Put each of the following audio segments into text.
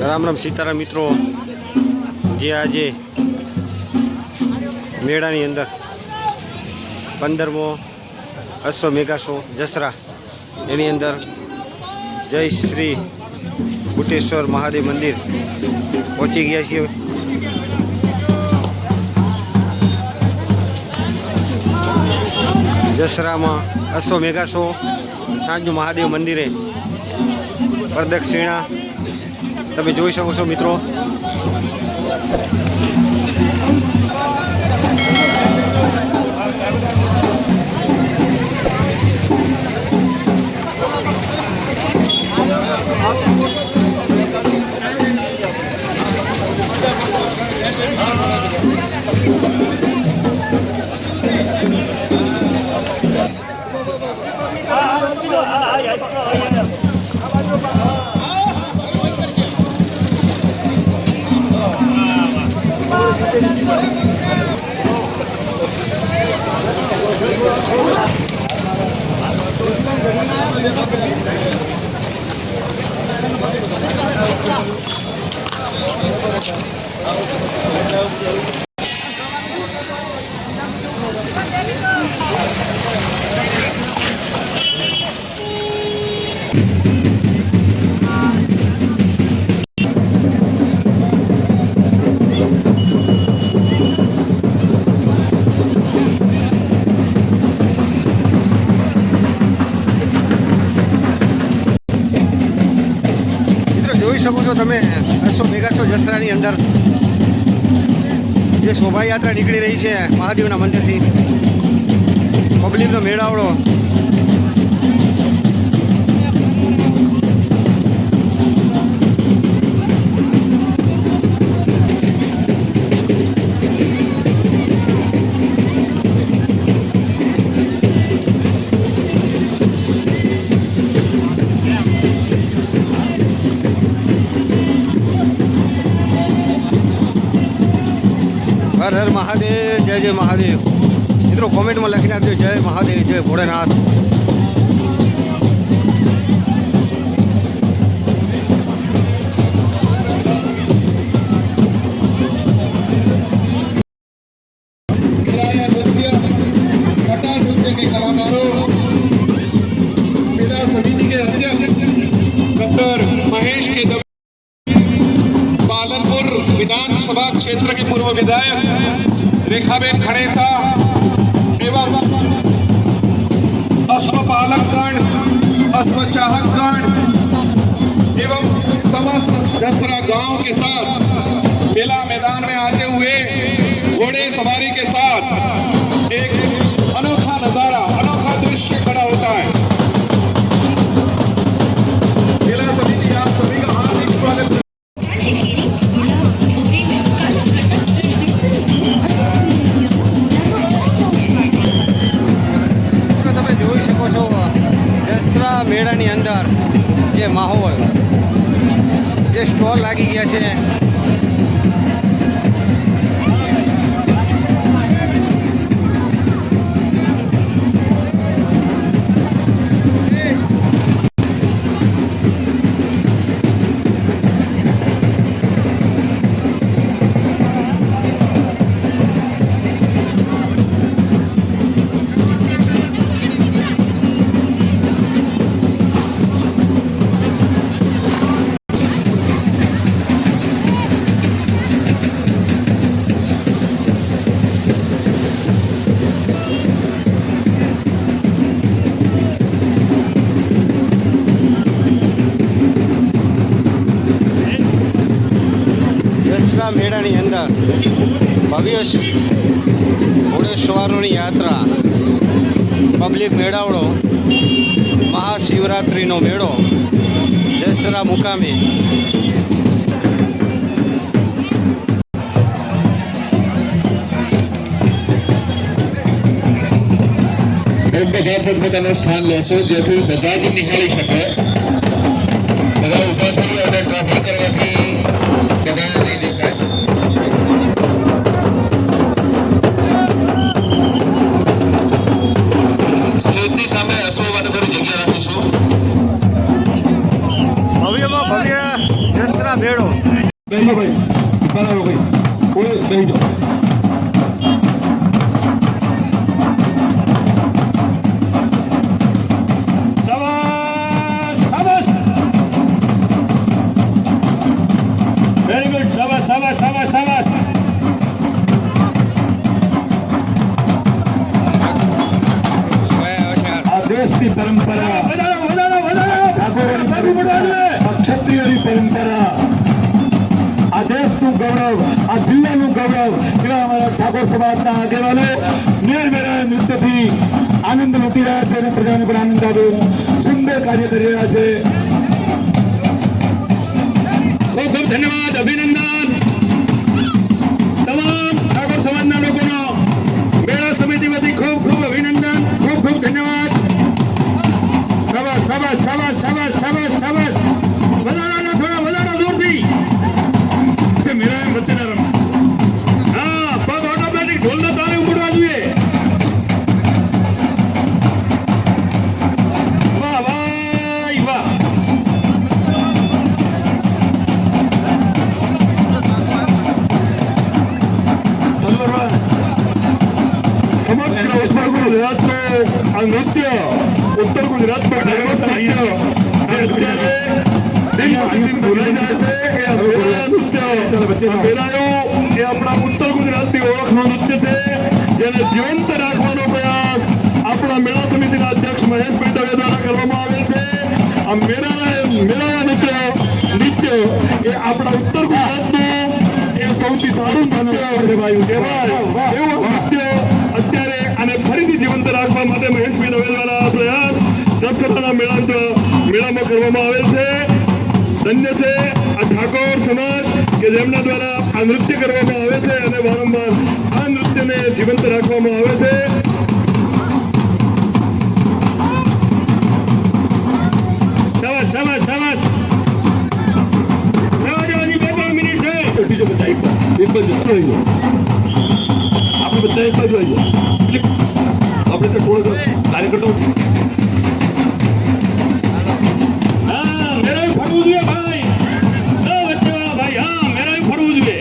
રામ રામ સીતારામ મિત્રો, જે આજે મેળાની અંદર 15મો અશ્વ મેગા શો જસરા એની અંદર જય શ્રી બુટેશ્વર મહાદેવ મંદિર પહોંચી ગયા છીએ. જસરામાં અશ્વ મેગા શો સાંજનું મહાદેવ મંદિરે પ્રદક્ષિણા તમે જોઈ શકો છો મિત્રો. શકો છો તમે અશ્વ મેગા શો જસરાની અંદર જે શોભાયાત્રા નીકળી રહી છે મહાદેવના મંદિરથી, પબ્લિકનો મેળાવડો. હર હર મહાદેવ, જય જય મહાદેવ. મિત્રો કોમેન્ટમાં લખી નાખજો જય મહાદેવ, જય ભોળેનાથ. विधानसभा क्षेत्र के पूर्व विधायक रेखाबेन खड़ेसा एवं अश्वपालकगण, अश्वचाहकगण एवं समस्त जसरा गांव के साथ मेला मैदान में आते हुए घोड़े सवारी के साथ एक अनोखा नजारा, अनोखा दृश्य खड़ा होता है. मेला समिति आप सभी का हार्दिक स्वागत. જસરા મેળાની અંદર જે માહોલ, જે સ્ટોલ લાગી ગયા છે, મેળાની અંદર ભવ્ય ઘોડેસવારોની યાત્રા, પબ્લિક મેળાવડો, મહાશિવરાત્રિનો મેળો જસરા મુકામે. બધા પોતપોતાનું સ્થાન લેશો જેથી બધા જ નિહાળી શકે. બધા ઉભા થઈ અને ટ્રાફિક કરવાથી બધા નહીં દેખાય. સ્ટેજની સામે અશ્વ માટે થોડી જગ્યા રાખીશું. ભવ્યમાં ભવ્ય જસરા આ ભેડો બેહી જાઓ ભાઈ, બરાબર ભાઈ, કોઈ બેહી જાઓ. શાબાશ શાબાશ વેરી ગુડ શાબાશ શાબાશ શાબાશ શાબાશ આ દેશની પરંપરા, વધારો વધારો વધારો ઠાકોરોની ભાગી પડવા જોઈએ. આ ક્ષત્રિયોની પરંપરા, આ દેશનું ગૌરવ, આ જિલ્લાનું ગૌરવ એવા અમારા ઠાકોર સમાજના આગેવાનો નિર્મેળા નૃત્યથી આનંદ લૂંટી રહ્યા છે અને પ્રજાને પણ આનંદ આવે સુંદર કાર્ય કરી રહ્યા છે. ખૂબ ખૂબ ધન્યવાદ, અભિનંદન તમામ ઠાકોર સમાજના લોકોનો મેળા સમિતિ વતી ખૂબ ખૂબ અભિનંદન, ખૂબ ખૂબ ધન્યવાદ. શાબાશ શાબાશ શાબાશ શાબાશ શાબાશ શાબાશ વધારાના થોડા વધારા દૂરથી છે મેળા વચ્ચે ના રમો. હા પગ ઓટોમેટિક ઢોલના તારે ઉમડવા જોઈએ. વાહ ભાઈ વાહ. સમગ્ર ઉત્તર ગુજરાતનું આ નૃત્ય, ઉત્તર ગુજરાતનું ફેમસ નૃત્ય જે અત્યારે દિન ભૂલાઈ જાય છે એ આ મેળા નૃત્ય. આ મેળાઓ એ આપણા ઉત્તર ગુજરાતની ઓળખનું નૃત્ય છે જેને જીવંત રાખવાનો પ્રયાસ આપણા મેળા સમિતિના અધ્યક્ષ મહેશભાઈ દવે દ્વારા કરવામાં આવેલ છે. આ મેળાના નૃત્ય એ આપણા ઉત્તર ગુજરાતનું એ સૌથી સારું નૃત્ય કહેવાય એવું નૃત્ય અત્યારે આને ફરીથી જીવંત રાખવા માટે મહેશભાઈ દવે દ્વારા આ પ્રયાસ દશેરાના મેળામાં કરવામાં આવેલ છે. ધન્ય છે આ ઠાકોર સમાજ કે જેમના દ્વારા આ નૃત્ય કરવામાં આવે છે અને વારંવાર આ નૃત્યને જીવંત રાખવામાં આવે છે. શાબાશ શાબાશ શાબાશ. રહેવા દેવા હજી 2-3 મિનિટ છે. બીજો બધા એક બાજુ આવી જાઓ. આપણે બધા એક બાજુ આવી જાઓ. આપણે તો થોડોક કાર્યકર્તાઓ હા મેળાએ ફરવું જોઈએ ભાઈ. હા વચ્ચે વાળા ભાઈ, હા મેળાએ ફરવું જોઈએ.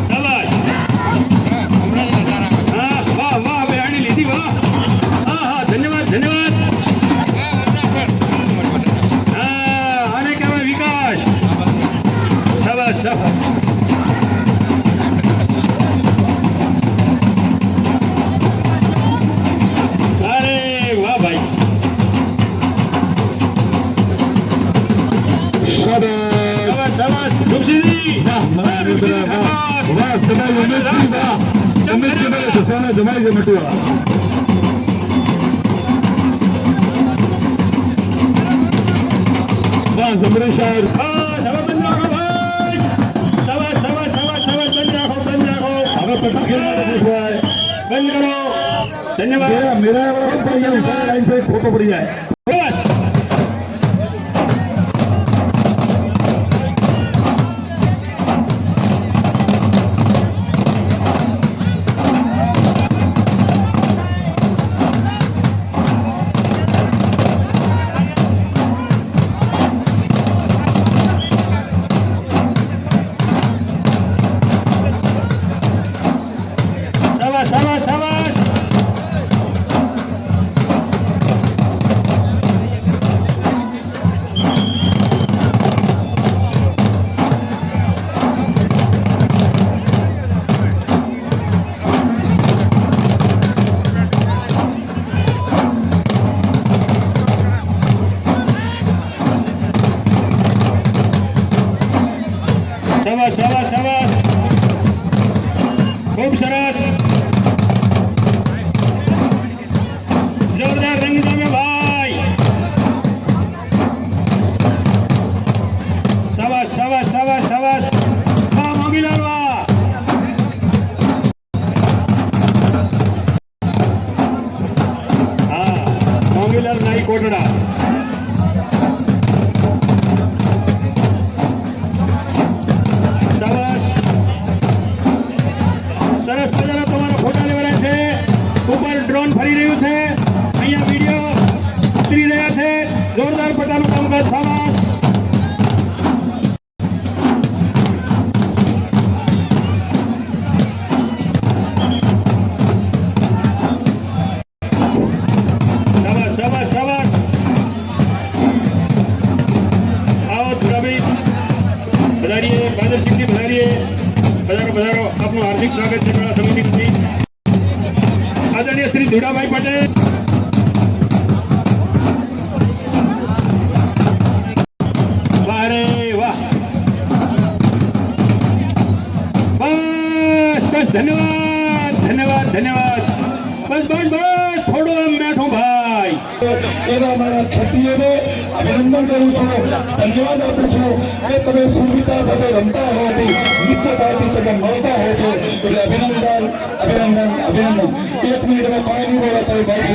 શાબાશ. હા વાહ વાહ બેહાડી લીધી વાહ. હા હા ધન્યવાદ ધન્યવાદ. હા આને કહેવાય વિકાસ. શાબાશ શાબાશ. અરે વાહ ભાઈ. શાબાશ શાબાશ. રૂપસિંહજી. જમાઈ છે મટુઆ. વાહ જમરેશ્વર. હા શાબાશ બંધ રાખો ભાઈ. શાબાશ શાબાશ શાબાશ શાબાશ બંધ રાખો બંધ રાખો. હવે પટાખે પૂછવાય બંધ કરો. ધન્યવાદ. મેરા લાઈન से फोटो पड़ जाए. બસ. શાબાશ શાબાશ શાબાશ. શાબાશ શાબાશ શાબાશ. ખૂબ સરસ. જોરદાર રંગ તમે ભાઈ. શાબાશ શાબાશ શાબાશ શાબાશ. વાહ મોગીલાલ વાહ. હા મોગીલાલ નાઈ કોટડા. શાબાશ. સરસ મજાના તમારા ફોટા લેવાના છે. ઉપર ડ્રોન ફરી રહ્યું છે. અહીંયા વિડીયો ઉતરી રહ્યા છે. જોરદાર પટાનું કામકાજ. શાબાશ હાર્દિક સ્વાગત છે મેળા સમિતિ વતી આદરણીય શ્રી ધુડાભાઈ પટેલ વાહ રે વાહ બસ ધન્યવાદ ધન્યવાદ ધન્યવાદ બસ બસ બસ થોડું આમ બેઠું ભાઈ એવા મારા ક્ષત્રિયોને અભિનંદન કરું છું, ધન્યવાદ આપું છું કે તમે સુવિધા સાથે રમતા હોવાથી નિશ્ચિતતાથી તમે મળતા હો છો એટલે અભિનંદન અભિનંદન અભિનંદન. 1 મિનિટ અમે પાણી નહીં બોલાતા ભાઈ.